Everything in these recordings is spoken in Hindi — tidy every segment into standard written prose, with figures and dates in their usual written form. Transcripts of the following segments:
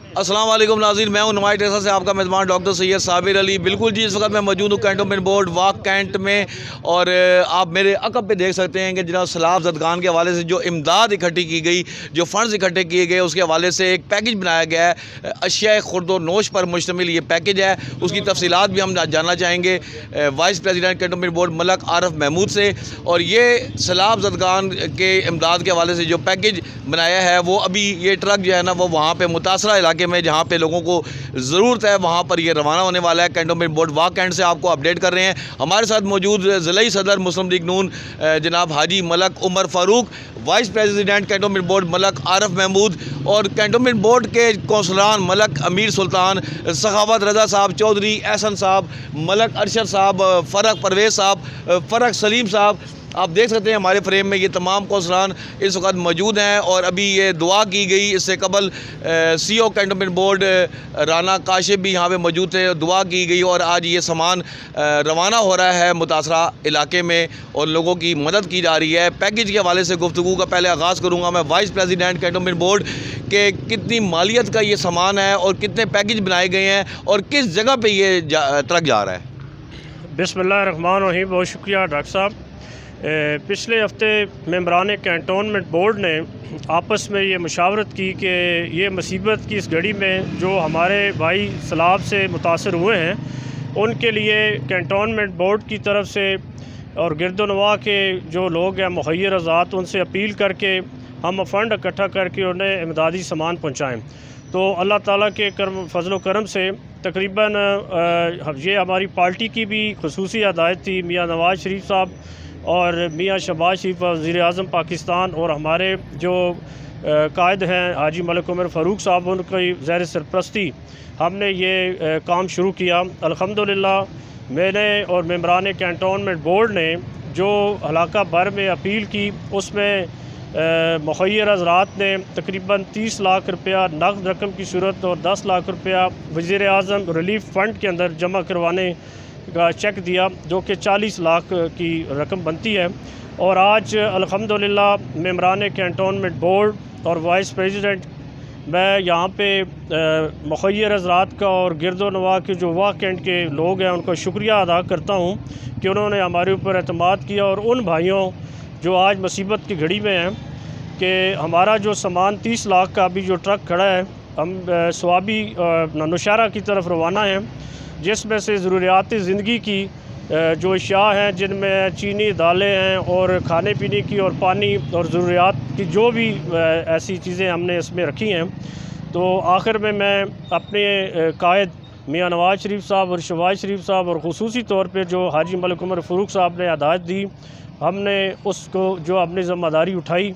अस्सलाम वालेकुम नाज़रीन, मैं हूं नुमाइश टेक्सास से आपका मेज़बान डॉक्टर सैयद साबिर अली। बिल्कुल जी, इस वक्त मैं मौजूद हूं कैंटोनमेंट बोर्ड वाक कैंट में। और आप मेरे अकब पे देख सकते हैं कि जनाब सैलाब ज़दगान के हवाले से जो इमदाद इकट्ठी की गई, जो फ़ंड्स इकट्ठे किए गए, उसके हवाले से एक पैकेज बनाया गया है। अशिया खुर्द नोश पर मुश्तमिल ये पैकेज है। उसकी तफसीलात भी हम जानना चाहेंगे vice president cantonment board Malik Arif Mahmood से। और ये सैलाब ज़दगान के इमदाद के हवाले से जो पैकेज बनाया है, वो अभी ये ट्रक जो है ना, वो वहाँ पर मुतासरा इलाके में जहाँ पे लोगों को ज़रूरत है वहाँ पर ये रवाना होने वाला है। कैंटोनमेंट बोर्ड वाक कैंट से आपको अपडेट कर रहे हैं। हमारे साथ मौजूद ज़िलाई सदर मुस्लिम लीग नून जनाब Haji Malik Umar Farooq, vice president cantonment board Malik Arif Mahmood, और कैंटोनमेंट बोर्ड के कौंसलान मलक अमीर सुल्तान, सखावत रज़ा साहब चौधरी, एहसन साहब, मलक अरशद साहब, फ़रक परवेज़ साहब, फ़रक सलीम साहब। आप देख सकते हैं हमारे फ्रेम में ये तमाम कौंसलान इस वक्त मौजूद हैं। और अभी ये दुआ की गई, इससे कबल CO cantonment board Rana Kashif भी यहाँ पे मौजूद थे, दुआ की गई। और आज ये सामान रवाना हो रहा है मुतासरा इलाके में और लोगों की मदद की जा रही है। पैकेज के हवाले से गुफ्तगू का पहले आगाज़ करूँगा मैं वाइस प्रेसिडेंट कैंटोनमेंट बोर्ड के, कितनी मालियत का ये सामान है और कितने पैकेज बनाए गए हैं और किस जगह पर ये ट्रक जा रहा है। बिस्मिल्लाहिर्रहमानिर्रहीम। बहुत शुक्रिया डॉक्टर साहब। पिछले हफ्ते मेंबरान कैंटोनमेंट बोर्ड ने आपस में ये मुशावरत की कि ये मुसीबत की इस घड़ी में जो हमारे भाई सैलाब से मुतासर हुए हैं, उनके लिए कैंटोनमेंट बोर्ड की तरफ से और गिरदोनवा के जो लोग हैं मुहैयर आज़ाद, उनसे अपील करके हम फ़ंड इकट्ठा करके उन्हें इमदादी सामान पहुँचाएँ। तो अल्लाह ताला के फजल करम से तकरीबन ये हमारी पार्टी की भी खुसूसी हदायत थी। मियाँ नवाज़ शरीफ साहब और मियाँ शहबाज शरीफ वज़ीर आज़म पाकिस्तान और हमारे जो कायद हैं हाजी मलक उमर फ़ारूक साहब, उनकी ज़ेर सरपरस्ती हमने ये काम शुरू किया। अल्हम्दुलिल्लाह मैंने और मेंबरान कैंटोनमेंट बोर्ड ने जो इलाका भर में अपील की, उसमें मुखय्यर हज़रात ने तकरीबन 30 लाख रुपया नक़द रकम की सूरत और 10 लाख रुपया वज़ीर आज़म रिलीफ़ फ़ंड के अंदर जमा करवाने का चेक दिया, जो कि 40 लाख की रकम बनती है। और आज अल्हम्दुलिल्लाह मेंबरान कैंटोनमेंट बोर्ड और वाइस प्रेसिडेंट, मैं यहाँ पे मुखय्यर हज़रात का और गिरदोनवा के जो वाक कैंट के लोग हैं उनका शुक्रिया अदा करता हूँ कि उन्होंने हमारे ऊपर एतमाद किया। और उन भाइयों जो आज मुसीबत की घड़ी में हैं कि हमारा जो सामान 30 लाख का अभी जो ट्रक खड़ा है, हम स्वाबी नौशहरा की तरफ रवाना हैं, जिसमें से ज़रूरियात ज़िंदगी की जो अशिया हैं, जिनमें चीनी, दालें हैं और खाने पीने की और पानी और ज़रूरियात की जो भी ऐसी चीज़ें हमने इसमें रखी हैं। तो आखिर में मैं अपने कायद मियाँ नवाज़ शरीफ साहब और शहबाज शरीफ साहब और ख़ुसूसी तौर पे जो हाजी मलक उमर फ़ारूक साहब ने हदायत दी, हमने उसको जो अपनी ज़िम्मेदारी उठाई,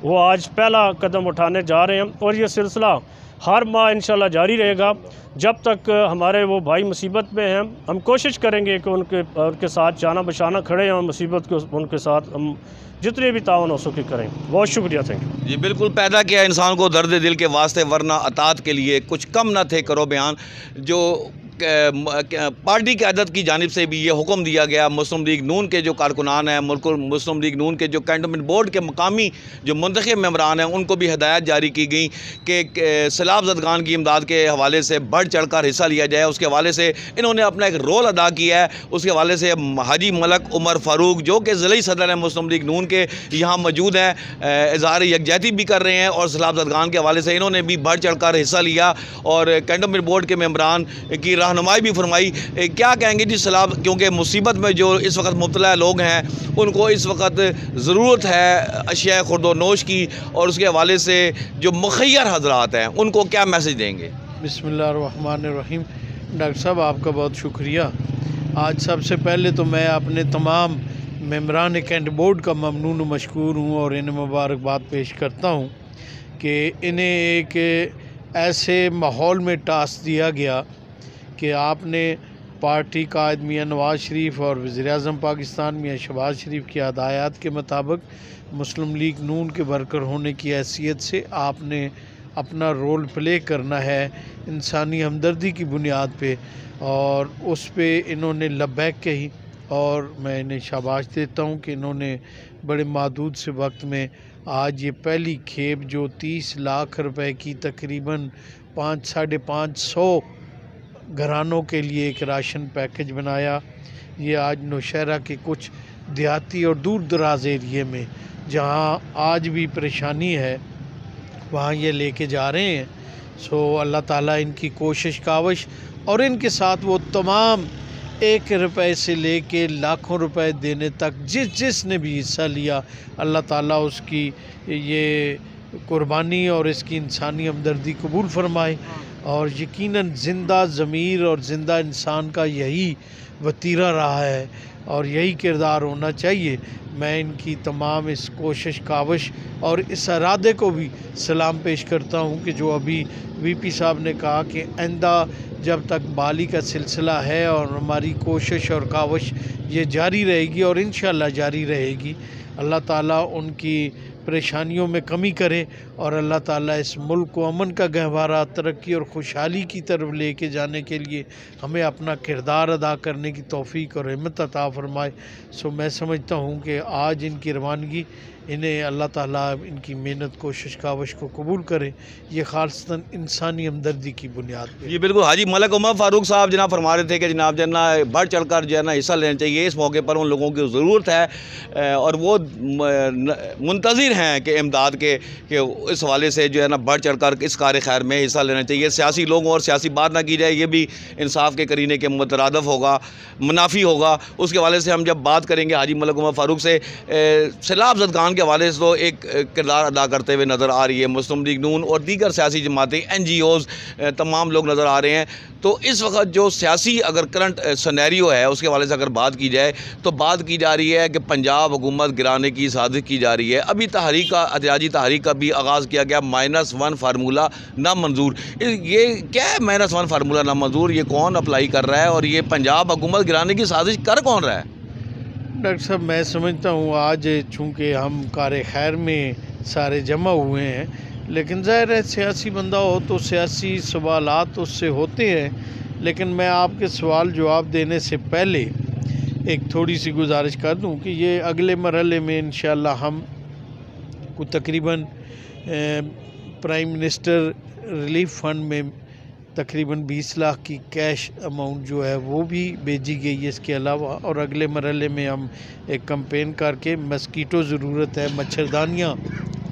वो आज पहला कदम उठाने जा रहे हैं। और ये सिलसिला हर माह इंशाल्लाह जारी रहेगा जब तक हमारे वो भाई मुसीबत में हैं। हम कोशिश करेंगे कि उनके साथ जाना बशाना खड़े हैं और मुसीबत को उनके साथ हम जितने भी तावन हो सके करें। बहुत शुक्रिया, थैंक यू जी। बिल्कुल, पैदा किया इंसान को दर्द दिल के वास्ते, वरना अतात के लिए कुछ कम न थे करो बयान। जो पार्टी क़यादत की जानिब से भी ये हुक्म दिया गया, मुस्लिम लीग नून के जो कारकुनान हैं, मुस्लिम लीग नून के जो कैंटोनमेंट बोर्ड के मकामी जो मुंतखब मेंबरान हैं, उनको भी हिदायत जारी की गई कि सैलाब ज़दगान की इमदाद के हवाले से बढ़ चढ़ कर हिस्सा लिया जाए। उसके हवाले से इन्होंने अपना एक रोल अदा किया है। उसके हवाले से हाजी मलक उमर फ़ारूक, जो कि ज़िलाई सदर हैं मुस्लिम लीग नून के, यहाँ मौजूद हैं, इज़हार यकजहती भी कर रहे हैं। और सैलाब ज़दगान के हवाले से इन्होंने भी बढ़ चढ़ कर हिस्सा लिया और कैंटोनमेंट बोर्ड के मेंबरान की रहनुमाई भी फरमाई। क्या कहेंगे जी सैलाब, क्योंकि मुसीबत में जो इस वक्त मुब्तला लोग हैं, उनको इस वक्त ज़रूरत है अशिया खुर्दोनोश की, और उसके हवाले से जो मुखय्यर हज़रात हैं उनको क्या मैसेज देंगे। बिस्मिल्लाहिर्रहमानिर्रहीम। डॉक्टर साहब, आपका बहुत शुक्रिया। आज सबसे पहले तो मैं अपने तमाम मेंबरान कैंट बोर्ड का ममनून व मशकूर हूँ और इन्हें मुबारकबाद पेश करता हूँ कि इन्हें एक ऐसे माहौल में टास्क दिया गया कि आपने पार्टी कायद मियाँ नवाज़ शरीफ और वज़ीर आज़म पाकिस्तान मियाँ शहबाज शरीफ की हदायत के मुताबिक मुस्लिम लीग नून के वर्कर होने की हैसियत से आपने अपना रोल प्ले करना है इंसानी हमदर्दी की बुनियाद पे, और उस पे इन्होंने लब्बैक कही। और मैं इन्हें शाबाश देता हूँ कि इन्होंने बड़े महदूद से वक्त में आज ये पहली खेप जो 30 लाख रुपए की तकरीबन 500-550 घरानों के लिए एक राशन पैकेज बनाया। ये आज नौशहरा के कुछ देहाती और दूर दराज एरिए में जहाँ आज भी परेशानी है वहाँ ये लेके जा रहे हैं। सो अल्लाह ताला इनकी कोशिश कावश और इनके साथ वो तमाम 1 रुपए से लेके लाखों रुपए देने तक जिसने भी हिस्सा लिया, अल्लाह ताला उसकी ये कुर्बानी और इसकी इंसानी हमदर्दी कबूल फरमाए। और यकीनन ज़िंदा ज़मीर और ज़िंदा इंसान का यही वतीरा रहा है और यही किरदार होना चाहिए। मैं इनकी तमाम इस कोशिश कावश और इस इरादे को भी सलाम पेश करता हूँ कि जो अभी वीपी साहब ने कहा कि आइंदा जब तक बाली का सिलसिला है और हमारी कोशिश और कावश ये जारी रहेगी और इंशाअल्लाह जारी रहेगी। अल्लाह ताला उनकी परेशानियों में कमी करे और अल्लाह ताला इस मुल्क को अमन का गहवारा, तरक्की और खुशहाली की तरफ लेके जाने के लिए हमें अपना किरदार अदा करने की तौफीक और हिम्मत अता फरमाए। सो मैं समझता हूँ कि आज इनकी रवानगी इन्हें अल्लाह ताला इनकी मेहनत कोशिश कावश को कबूल करे। ये खालिस्तन इंसानी हमदर्दी की बुनियाद पे। जी बिल्कुल। हाजी मलक उमर फारूक साहब जनाब फरमा रहे थे कि जनाब जना बढ़ चढ़ कर जो है ना हिस्सा लेना चाहिए। इस मौके पर उन लोगों की ज़रूरत है और वो मुंतज़िर हैं कि इमदाद के कि इस हवाले से जो है ना बढ़ चढ़ कर इस कार खैर में हिस्सा लेना चाहिए। सियासी लोगों और सियासी बात ना की जाए, ये भी इंसाफ के करीने के मुतरादफ होगा, मुनाफी होगा। उसके हवाले से हम जब बात करेंगे हाजी मलक उमर फारूक से, सैलाब ज़दगान के हवाले से तो एक किरदार अदा करते हुए नज़र आ रही है मुस्लिम लीग नून और दीगर सियासी जमातें, NGOs, तमाम लोग नज़र आ रहे हैं। तो इस वक्त जो सियासी अगर करंट सिनेरियो है उसके हवाले से अगर बात की जाए तो बात की जा रही है कि पंजाब हुकूमत गिराने की साजिश की जा रही है। अभी तहरीक का एहतजाजी तहरीक का भी आगाज़ किया गया, -1 फार्मूला नामंजूर। ये क्या है -1 फार्मूला नामंजूर? ये कौन अप्लाई कर रहा है और ये पंजाब हुकूमत गिराने की साजिश कर कौन रहा है? डॉक्टर साहब मैं समझता हूँ आज चूँकि हम कार खैर में सारे जमा हुए हैं, लेकिन ज़ाहिर है सियासी बंदा हो तो सियासी सवालात उससे होते हैं। लेकिन मैं आपके सवाल जवाब देने से पहले एक थोड़ी सी गुजारिश कर दूं कि ये अगले मरहले में इंशाअल्लाह हम को तकरीबन प्राइम मिनिस्टर रिलीफ फंड में तकरीबन 20 लाख की कैश अमाउंट जो है वो भी भेजी गई है। इसके अलावा और अगले मरहले में हम एक कैंपेन करके मस्कीटो ज़रूरत है, मच्छरदानियाँ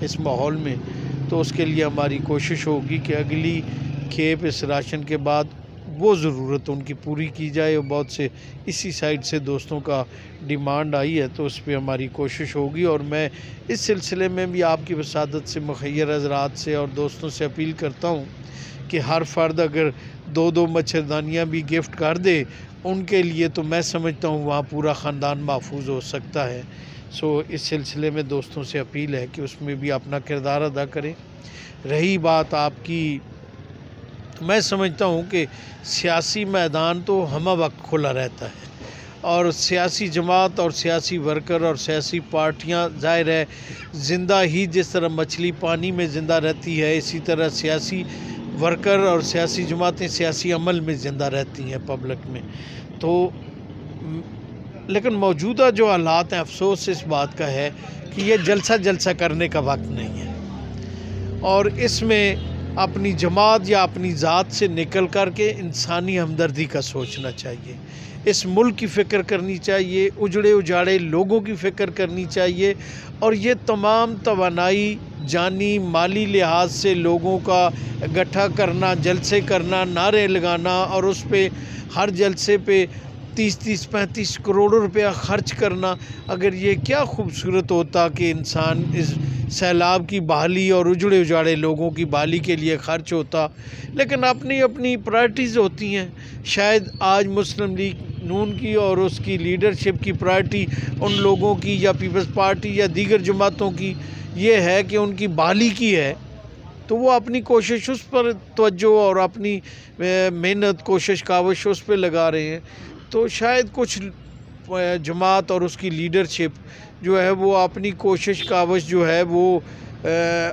इस माहौल में, तो उसके लिए हमारी कोशिश होगी कि अगली खेप इस राशन के बाद वो ज़रूरत उनकी पूरी की जाए। और बहुत से इसी साइड से दोस्तों का डिमांड आई है तो उस पर हमारी कोशिश होगी। और मैं इस सिलसिले में भी आपकी वसादत से मुखय्यर हज़रात से और दोस्तों से अपील करता हूँ कि हर फ़र्द अगर 2-2 मच्छरदानियाँ भी गिफ्ट कर दे उनके लिए, तो मैं समझता हूँ वहाँ पूरा ख़ानदान महफूज हो सकता है। सो इस सिलसिले में दोस्तों से अपील है कि उसमें भी अपना किरदार अदा करें। रही बात आपकी, तो मैं समझता हूँ कि सियासी मैदान तो हम वक्त खुला रहता है और सियासी जमात और सियासी वर्कर और सियासी पार्टियाँ ज़ाहिर है ज़िंदा ही, जिस तरह मछली पानी में ज़िंदा रहती है इसी तरह सियासी वर्कर और सियासी जमातें सियासी अमल में ज़िंदा रहती हैं पब्लिक में। तो लेकिन मौजूदा जो हालात हैं, अफसोस इस बात का है कि ये जलसा करने का वक्त नहीं है और इसमें अपनी जमात या अपनी ज़ात से निकल कर के इंसानी हमदर्दी का सोचना चाहिए। इस मुल्क की फ़िक्र करनी चाहिए, उजड़े उजाड़े लोगों की फ़िक्र करनी चाहिए और ये तमाम तवानाई जानी माली लिहाज से लोगों का इकट्ठा करना, जलसे करना, नारे लगाना और उस पे हर जलसे पे 30-30, 35 करोड़ रुपया खर्च करना, अगर ये क्या खूबसूरत होता कि इंसान इस सैलाब की बहाली और उजड़े उजाड़े लोगों की बहाली के लिए खर्च होता। लेकिन अपनी अपनी प्रायोरिटीज़ होती हैं। शायद आज मुस्लिम लीग नून की और उसकी लीडरशिप की प्रायोरिटी उन लोगों की या पीपल्स पार्टी या दीगर जमातों की ये है कि उनकी बहाली की है, तो वो अपनी कोशिश उस पर तवज्जो और अपनी मेहनत कोशिश कावश उस पर लगा रहे हैं। तो शायद कुछ जमात और उसकी लीडरशिप जो है वो अपनी कोशिश कावश जो है वो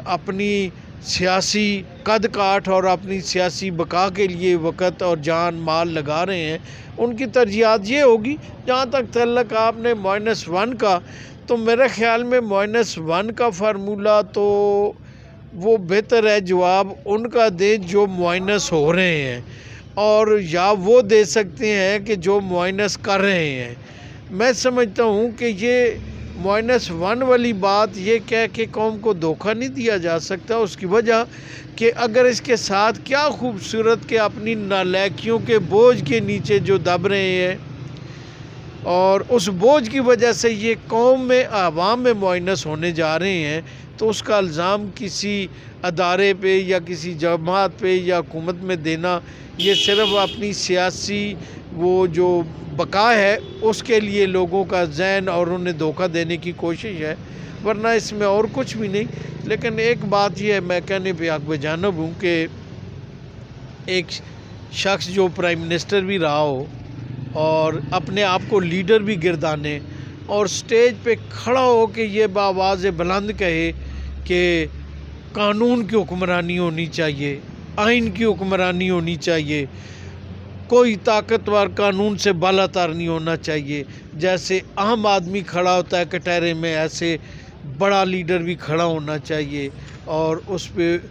अपनी सियासी कद काठ और अपनी सियासी बका के लिए वक़्त और जान माल लगा रहे हैं। उनकी तरजीहात ये होगी। जहाँ तक तल्लक आपने -1 का, तो मेरे ख़्याल में -1 का फार्मूला तो वो बेहतर है जवाब उनका दें जो मुआइनस हो रहे हैं, और या वो दे सकते हैं कि जो मुआइनस कर रहे हैं। मैं समझता हूँ कि ये -1 वाली बात ये कह के कौम को धोखा नहीं दिया जा सकता। उसकी वजह कि अगर इसके साथ क्या खूबसूरत के अपनी नालायकियों के बोझ के नीचे जो दब रहे हैं, और उस बोझ की वजह से ये कौम में आवाम में मुआइनस होने जा रहे हैं, तो उसका इल्ज़ाम किसी अदारे पे या किसी जमात पे या हुकूमत में देना, ये सिर्फ़ अपनी सियासी वो जो बका है उसके लिए लोगों का जहन और उन्हें धोखा देने की कोशिश है, वरना इसमें और कुछ भी नहीं। लेकिन एक बात यह है, मैं कहने पे आप बेजानब हूँ कि एक शख्स जो प्राइम मिनिस्टर भी रहा हो और अपने आप को लीडर भी गिरदाने और स्टेज पे खड़ा हो के ये बावाज़ बुलंद कहे कि कानून की हुक्मरानी होनी चाहिए, आइन की हुक्मरानी होनी चाहिए, कोई ताकतवर कानून से बालातर नहीं होना चाहिए। जैसे आम आदमी खड़ा होता है कटहरे में, ऐसे बड़ा लीडर भी खड़ा होना चाहिए। और उस पर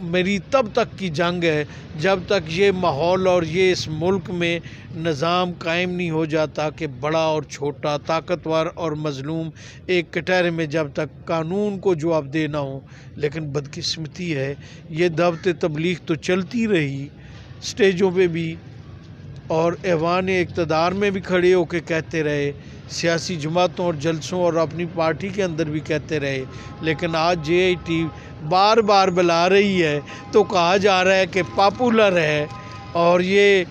मेरी तब तक की जंग है जब तक ये माहौल और ये इस मुल्क में निज़ाम कायम नहीं हो जाता कि बड़ा और छोटा, ताकतवर और मज़लूम एक कटहरे में जब तक कानून को जवाब देना हो। लेकिन बदकिस्मती है, ये दावत तबलीग तो चलती रही स्टेजों पे भी, और ऐवान इक़्तिदार में भी खड़े होकर कहते रहे, सियासी जमातों और जलसों और अपनी पार्टी के अंदर भी कहते रहे। लेकिन आज JIT बार बार बुला रही है तो कहा जा रहा है कि पॉपुलर है और ये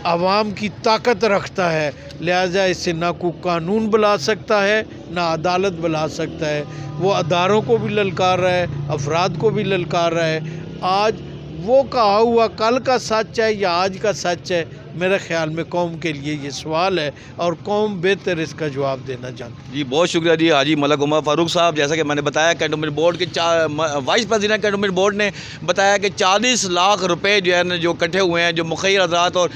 आवाम की ताकत रखता है, लिहाजा इससे ना कोई कानून बुला सकता है ना अदालत बुला सकता है। वो अदारों को भी ललकार रहा है, अफराद को भी ललकार रहा है। आज वो कहा हुआ कल का सच है या आज का सच है, मेरे ख्याल में कौम के लिए ये सवाल है और कौम बेहतर इसका जवाब देना जानती है। जी बहुत शुक्रिया जी हाजी मलक उमर फ़ारूक साहब। जैसा कि मैंने बताया कैंटोनमेंट बोर्ड के वाइस प्रेसिडेंट कैंटोनमेंट बोर्ड ने बताया कि 40 लाख रुपए जो है ना जो इकट्ठे हुए हैं, जो मुखैर हज़रात और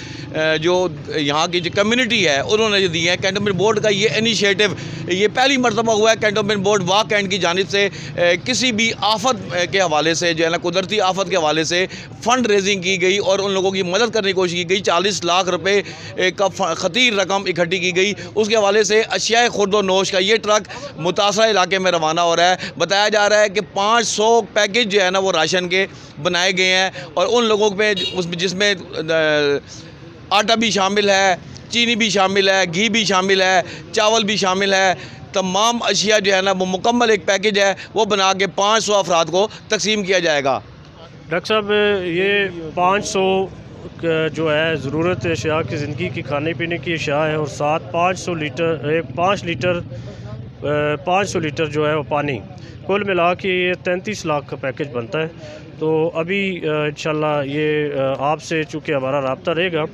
जो यहाँ की जो कम्युनिटी है उन्होंने जो दिए हैं। कैंटोनमेंट बोर्ड का ये इनिशिएटिव ये पहली मरतबा हुआ है कैंटोनमेंट बोर्ड वाक कैंट की जानिब से किसी भी आफत के हवाले से जो है ना कुदरती आफत के हवाले से फ़ंड रेजिंग की गई और उन लोगों की मदद करने की कोशिश की गई। 40 लाख रुपए का खतीर रकम इकट्ठी की गई। उसके हवाले से अशियाए खुर्द नोश का ये ट्रक मुतासरा इलाके में रवाना हो रहा है। बताया जा रहा है कि 500 पैकेज जो है ना वो राशन के बनाए गए हैं और उन लोगों पे उसमें जिसमें आटा भी शामिल है, चीनी भी शामिल है, घी भी शामिल है, चावल भी शामिल है। तमाम अशिया जो है ना वो मुकम्मल एक पैकेज है, वो बना के 500 अफराद को तकसीम किया जाएगा। डॉक्टर साहब, ये 500 जो है ज़रूरत अशिया की ज़िंदगी की खाने पीने की अशिया है और साथ 500 लीटर जो है वो पानी, कुल मिला के ये 33 लाख का पैकेज बनता है। तो अभी इंशाल्लाह ये आपसे चूँकि हमारा रब्ता रहेगा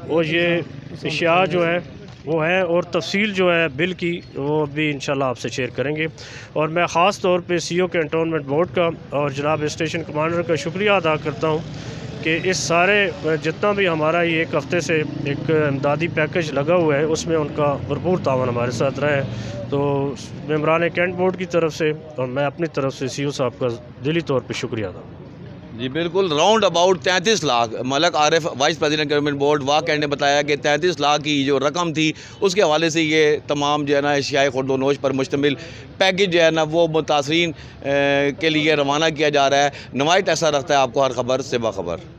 और ये अशिया जो है वो है और तफसील जो है बिल की वो भी इंशाल्लाह आपसे शेयर करेंगे। और मैं ख़ास तौर पे CO कैंटोनमेंट बोर्ड का और जनाब स्टेशन कमांडर का शुक्रिया अदा करता हूँ कि इस सारे जितना भी हमारा ये एक हफ़्ते से एक इमदादी पैकेज लगा हुआ है उसमें उनका भरपूर तावन हमारे साथ रहा है। तो मेंबरान कैंट बोर्ड की तरफ से और मैं अपनी तरफ से CO साहब का दिली तौर पर शुक्रिया अदा। जी बिल्कुल, round about 33 lakh Malik Arif vice president government board वाक कैंट ने बताया कि 33 लाख की जो रकम थी उसके हवाले से ये तमाम जो है ना अशियाए खुर्दोनोश पर मुश्तमिल पैकेज जो है ना वो मुतासरीन के लिए रवाना किया जा रहा है। नवाइट ऐसा रखता है आपको हर खबर से बाखबर।